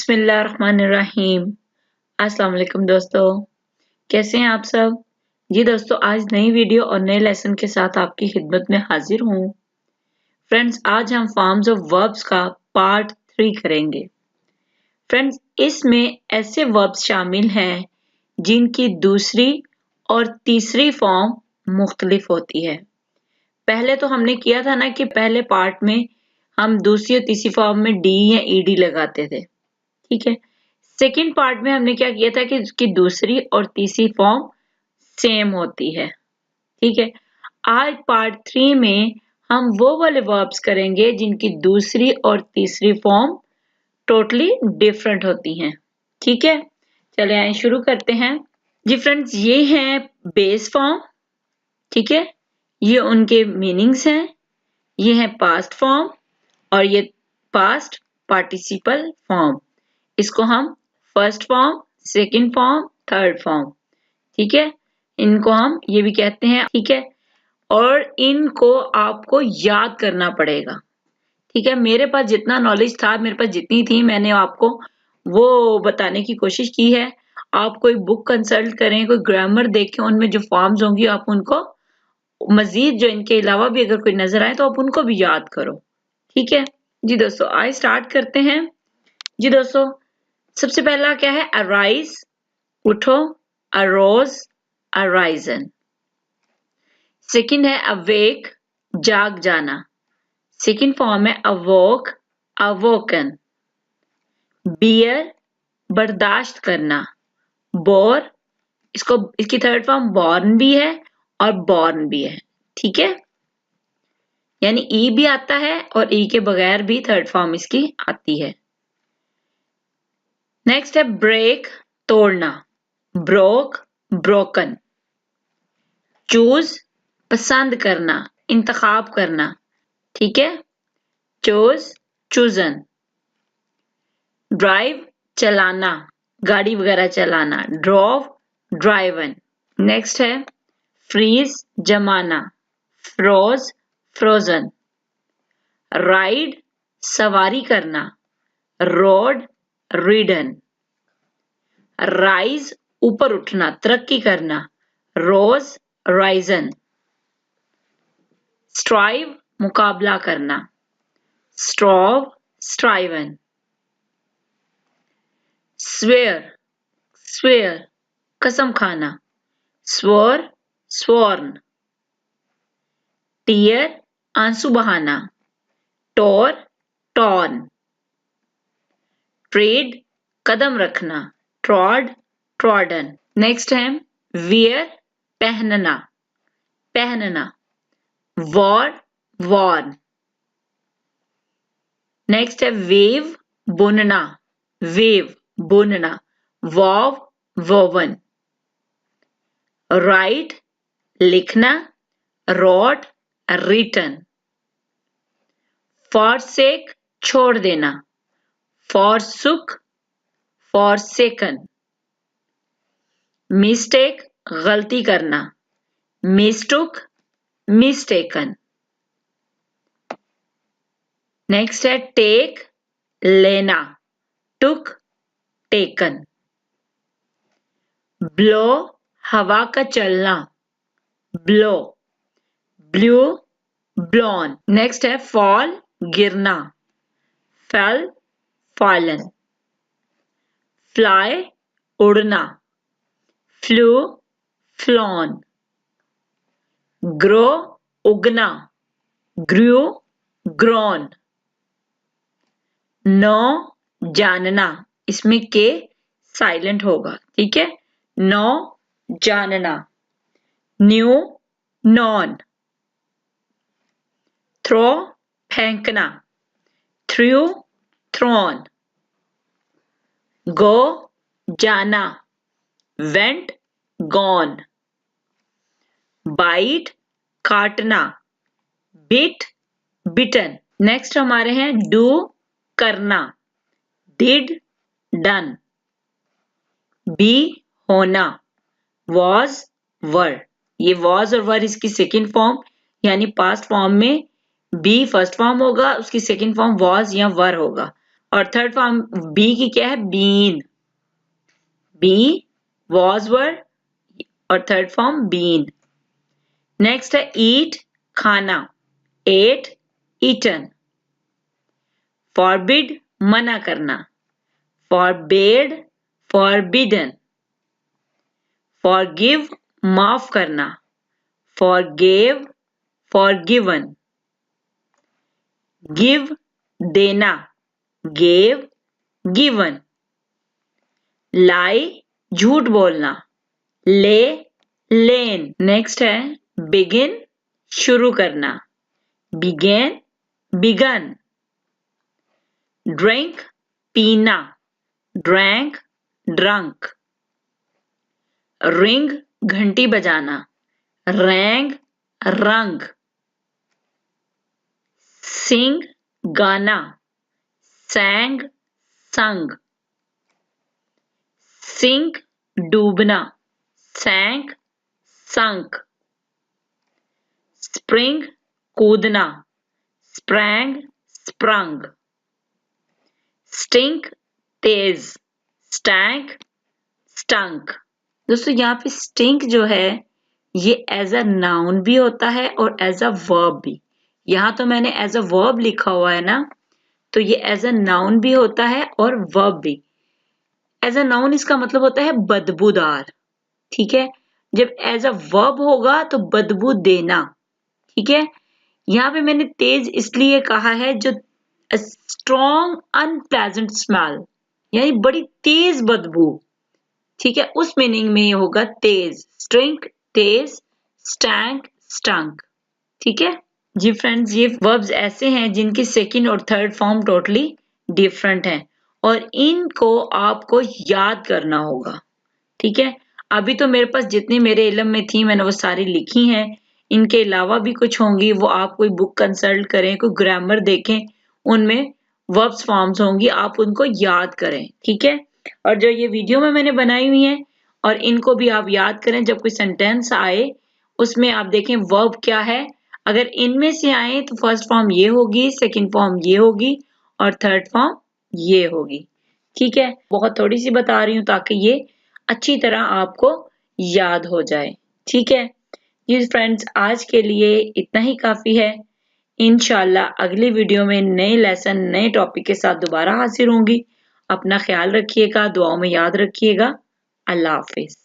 बिस्मिल्लाहिर्रहमानिर्रहीम। अस्सलाम वालेकुम दोस्तों, कैसे हैं आप सब। जी दोस्तों, आज नई वीडियो और नए लेसन के साथ आपकी खिदमत में हाजिर हूँ। फ्रेंड्स, आज हम फॉर्म्स ऑफ वर्ब्स का पार्ट 3 करेंगे। फ्रेंड्स, इसमें ऐसे वर्ब्स शामिल हैं जिनकी दूसरी और तीसरी फॉर्म मुख्तलिफ होती है। पहले तो हमने किया था ना कि पहले पार्ट में हम दूसरी और तीसरी फॉर्म में डी या ईडी लगाते थे, ठीक है। सेकंड पार्ट में हमने क्या किया था कि उसकी दूसरी और तीसरी फॉर्म सेम होती है, ठीक है। आज पार्ट 3 में हम वो वाले वर्ब्स करेंगे जिनकी दूसरी और तीसरी फॉर्म टोटली डिफरेंट होती हैं, ठीक है। चले आए शुरू करते हैं। जी फ्रेंड्स, ये हैं बेस फॉर्म, ठीक है। ये उनके मीनिंग्स हैं। ये है पास्ट फॉर्म और ये पास्ट पार्टिसिपल फॉर्म। इसको हम first form, second form, third form, ठीक है, इनको हम ये भी कहते हैं, ठीक है। और इनको आपको याद करना पड़ेगा, ठीक है। मेरे पास जितना नॉलेज था, मेरे पास जितनी थी, मैंने आपको वो बताने की कोशिश की है। आप कोई बुक कंसल्ट करें, कोई ग्रामर देखें, उनमें जो फॉर्म्स होंगी आप उनको मजीद जो इनके अलावा भी अगर कोई नजर आए तो आप उनको भी याद करो, ठीक है। जी दोस्तों, आइए स्टार्ट करते हैं। जी दोस्तों, सबसे पहला क्या है? अराइज, उठो, अरोज, अराइजन। सेकंड है अवेक, जाग जाना। सेकंड फॉर्म है अवोक, अवोकन। बियर, बर्दाश्त करना। बोर, इसकी थर्ड फॉर्म बॉर्न भी है और बॉर्न भी है, ठीक है। यानी ई भी आता है और ई के बगैर भी थर्ड फॉर्म इसकी आती है। नेक्स्ट है ब्रेक, तोड़ना। Broke, broken. चूज, पसंद करना, इंतखाब करना, ठीक है। Choose, chosen. ड्राइव, चलाना, गाड़ी वगैरह चलाना। Drove, driven. नेक्स्ट है फ्रीज, जमाना। Froze, frozen. राइड, सवारी करना। रोड, रीडन। राइज, ऊपर उठना, तरक्की करना। रोज, राइजन। स्ट्राइव, मुकाबला करना। स्ट्रॉव, स्ट्राइवन। स्वेयर, स्वेयर, कसम खाना। स्वर, स्वॉर्न। टीयर, आंसू बहाना। टोर, टॉर्न। ट्रेड, कदम रखना। Trod, trodden. नेक्स्ट है वियर, पहनना, पहनना। Wore, worn. नेक्स्ट है वेव, बुनना। वेव, बुनना। Wove, woven. राइट, लिखना। Wrote, written. फॉरसेक, छोड़ देना। Forsook, forsaken. मिस्टेक, गलती करना। Mistook, mistaken. नेक्स्ट है टेक, लेना। Took, taken. ब्लो, हवा का चलना। Blow, blew, blown. नेक्स्ट है फॉल, गिरना। Fell, fallen. फ्लाई, उड़ना। Flew, flown. ग्रो, उगना। Grew, grown. नो, जानना, इसमें के साइलेंट होगा, ठीक है। नो, जानना। Knew, known. थ्रो, फेंकना। Threw, thrown. गो, जाना। Went, gone. बाइट, काटना। Bit, bitten. नेक्स्ट हमारे हैं डू, करना। Did, done. बी, होना। Was, were. ये वॉज और वर इसकी सेकंड फॉर्म, यानी पास्ट फॉर्म में बी फर्स्ट फॉर्म होगा, उसकी सेकंड फॉर्म वॉज या वर होगा। और थर्ड फॉर्म बी की क्या है? बीन। बी वॉज वर्ड और थर्ड फॉर्म बीन। नेक्स्ट है ईट, खाना। Eight, eaten. फॉरबिड, मना करना। Forbade, forbidden. फॉरगिव, माफ करना। Forgave, forgiven. गिव, देना। Gave, given. लाई, झूठ बोलना। Lay, lain. नेक्स्ट है बिगिन, शुरू करना। Began, begun. ड्रिंक, पीना। Drank, drunk. रिंग, घंटी बजाना। Rang, rung. सिंग, गाना। Sang, sung. सिंक, डूबना। Sank, sunk. स्प्रिंग, कूदना। Sprang, sprung. स्टिंक, तेज। Stank, stunk. दोस्तों यहाँ पे स्टिंक जो है ये एज अ नाउन भी होता है और एज अ वर्ब भी। यहाँ तो मैंने एज अ वर्ब लिखा हुआ है ना, तो ये एज अ नाउन भी होता है और वर्ब भी। एज अ नाउन इसका मतलब होता है बदबूदार, ठीक है। जब एज अ वर्ब होगा तो बदबू देना, ठीक है। यहाँ पे मैंने तेज इसलिए कहा है जो स्ट्रॉन्ग अनप्लेजेंट स्मेल, यानी बड़ी तेज बदबू, ठीक है, उस मीनिंग में ये होगा तेज। स्ट्रिंक, तेज। स्टैंक, स्टंक, ठीक है जी। फ्रेंड्स ये वर्ब्स ऐसे हैं जिनकी सेकंड और थर्ड फॉर्म टोटली डिफरेंट हैं और इनको आपको याद करना होगा, ठीक है। अभी तो मेरे पास जितनी मेरे इल्म में थी मैंने वो सारी लिखी हैं। इनके अलावा भी कुछ होंगी, वो आप कोई बुक कंसल्ट करें, कोई ग्रामर देखें, उनमें वर्ब्स फॉर्म्स होंगी, आप उनको याद करें, ठीक है। और जो ये वीडियो में मैंने बनाई हुई है और इनको भी आप याद करें। जब कोई सेंटेंस आए उसमें आप देखें वर्ब क्या है, अगर इनमें से आए तो फर्स्ट फॉर्म ये होगी, सेकंड फॉर्म ये होगी और थर्ड फॉर्म ये होगी, ठीक है। बहुत थोड़ी सी बता रही हूँ ताकि ये अच्छी तरह आपको याद हो जाए, ठीक है जी। फ्रेंड्स आज के लिए इतना ही काफी है। इंशाल्लाह अगली वीडियो में नए लेसन नए टॉपिक के साथ दोबारा हाजिर होंगी। अपना ख्याल रखिएगा, दुआओं में याद रखिएगा। अल्लाह हाफिज।